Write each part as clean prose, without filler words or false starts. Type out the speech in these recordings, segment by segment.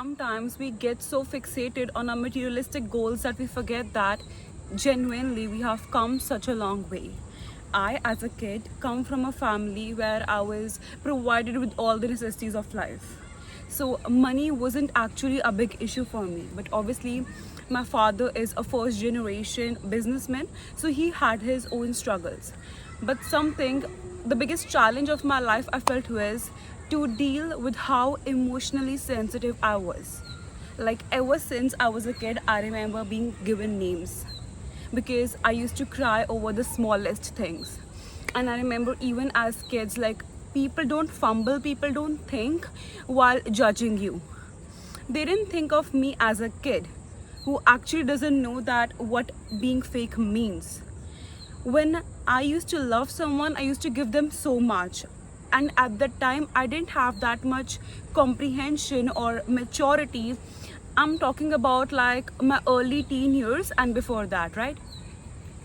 sometimes we get so fixated on our materialistic goals that we forget that genuinely we have come such a long way. I, as a kid, come from a family where I was provided with all the necessities of life. So money wasn't actually a big issue for me, but obviously my father is a first generation businessman, so he had his own struggles. But something, the biggest challenge of my life I felt was to deal with how emotionally sensitive I was. Like ever since I was a kid, I remember being given names because I used to cry over the smallest things. And I remember even as kids, like people don't fumble, people don't think while judging you. They didn't think of me as a kid who actually doesn't know that what being fake means. When I used to love someone, I used to give them so much. And at that time, I didn't have that much comprehension or maturity. I'm talking about like my early teen years and before that, right?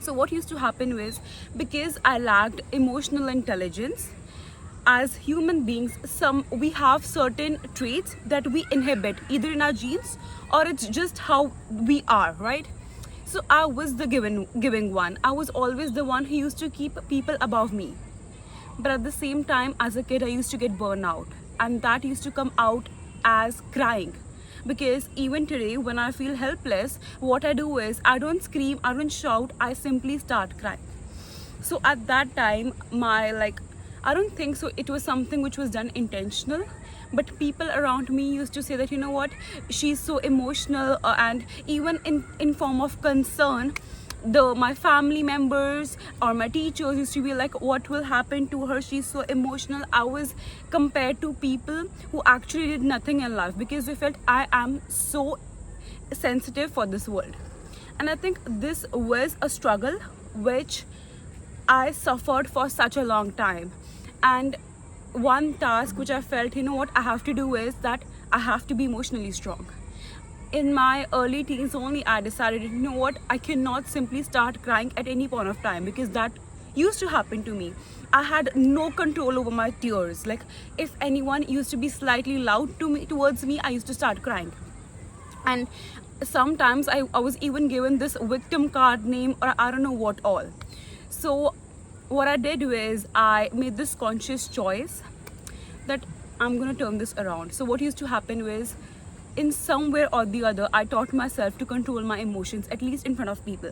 So what used to happen was, because I lacked emotional intelligence, as human beings, we have certain traits that we inhibit either in our genes or it's just how we are, right? So I was the giving one. I was always the one who used to keep people above me. But at the same time, as a kid, I used to get burnout, and that used to come out as crying. Because even today, when I feel helpless, what I do is I don't scream, I don't shout, I simply start crying. So at that time, I don't think so it was something which was done intentional, but people around me used to say that, you know what, she's so emotional, and even in form of concern, my family members or my teachers used to be like, what will happen to her, she's so emotional. I was compared to people who actually did nothing in life because they felt I am so sensitive for this world. And I think this was a struggle which I suffered for such a long time. And one task which I felt, you know what, I have to do is that I have to be emotionally strong. In my early teens only, I decided, you know what, I cannot simply start crying at any point of time, because that used to happen to me. I had no control over my tears. Like if anyone used to be slightly loud towards me, I used to start crying. And sometimes I was even given this victim card name, or I don't know what all. So what I did was I made this conscious choice that I'm gonna turn this around. So what used to happen was, in some way or the other, I taught myself to control my emotions, at least in front of people.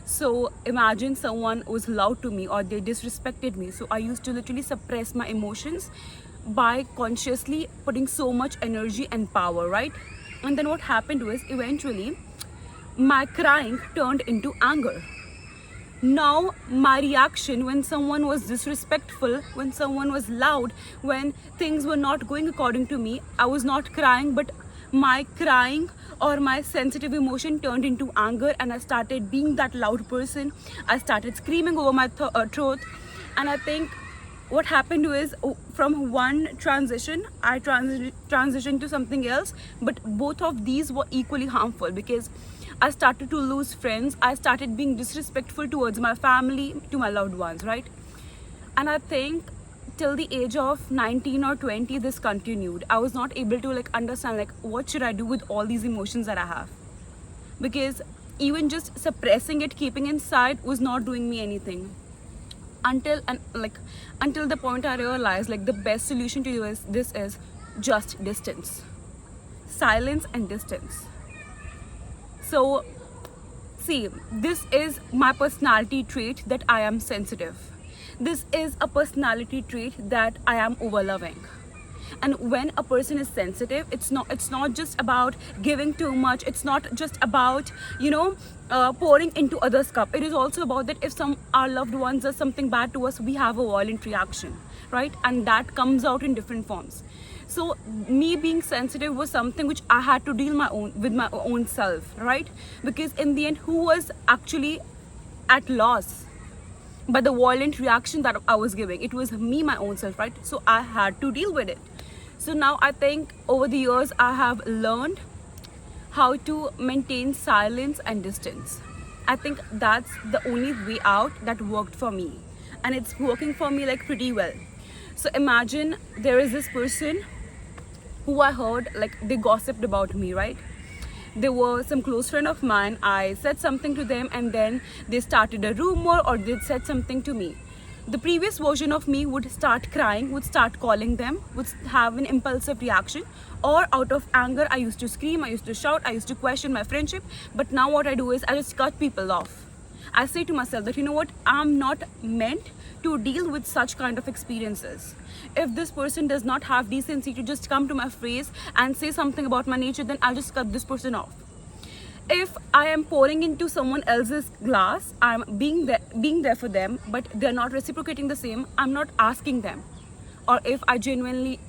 So imagine someone was loud to me or they disrespected me. So I used to literally suppress my emotions by consciously putting so much energy and power, right? And then what happened was, eventually my crying turned into anger. Now my reaction when someone was disrespectful, when someone was loud, when things were not going according to me, I was not crying, but my crying or my sensitive emotion turned into anger, and I started being that loud person. I started screaming over my throat. And I think what happened was, from one transition, I transitioned to something else, but both of these were equally harmful, because I started to lose friends. I started being disrespectful towards my family, to my loved ones, right? And I think till the age of 19 or 20, this continued. I was not able to understand what should I do with all these emotions that I have, because even just suppressing it, keeping inside, was not doing me anything. Until the point I realized the best solution to this is just distance, silence and distance. So see, this is my personality trait, that I am sensitive. This is a personality trait that I am overloving. And when a person is sensitive, it's not just about giving too much. It's not just about pouring into others' cup. It is also about that if our loved ones does something bad to us, we have a violent reaction, right? And that comes out in different forms. So me being sensitive was something which I had to deal with my own self, right? Because in the end, who was actually at loss by the violent reaction that I was giving? It was me, my own self, right? So I had to deal with it. So now I think over the years I have learned how to maintain silence and distance. I think that's the only way out that worked for me, and it's working for me pretty well. So imagine there is this person who I heard like they gossiped about me, right? They were some close friend of mine. I said something to them and then they started a rumor or they said something to me. The previous version of me would start crying, would start calling them, would have an impulsive reaction, or out of anger I used to scream, I used to shout, I used to question my friendship. But now what I do is I just cut people off. I say to myself that, you know what, I'm not meant to deal with such kind of experiences. If this person does not have decency to just come to my face and say something about my nature, then I'll just cut this person off. If I am pouring into someone else's glass, I'm being there for them, but they're not reciprocating the same, I'm not asking them. Or if I genuinely,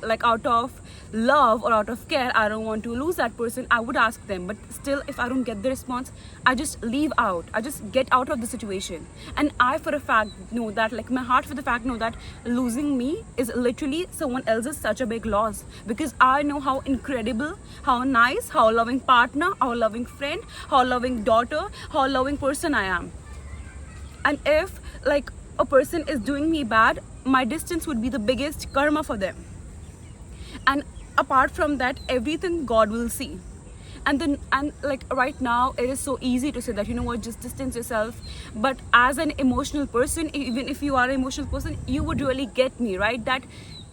like out of love or out of care, I don't want to lose that person, I would ask them. But still, if I don't get the response, I just leave out, I just get out of the situation. And I for a fact know that, like my heart for the fact know that losing me is literally someone else's such a big loss, because I know how incredible, how nice, how loving partner, how loving friend, how loving daughter, how loving person I am. And if like a person is doing me bad, my distance would be the biggest karma for them. And apart from that, everything God will see. And like right now it is so easy to say that, you know what, just distance yourself. But as an emotional person, even if you are an emotional person, you would really get me, right? That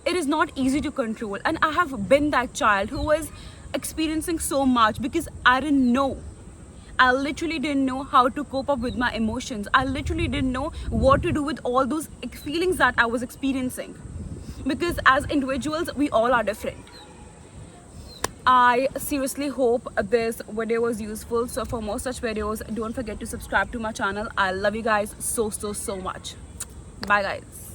it is not easy to control. And I have been that child who was experiencing so much because I didn't know. I literally didn't know how to cope up with my emotions. I literally didn't know what to do with all those feelings that I was experiencing. Because as individuals, we all are different. I seriously hope this video was useful. So for more such videos, don't forget to subscribe to my channel. I love you guys so much. Bye guys.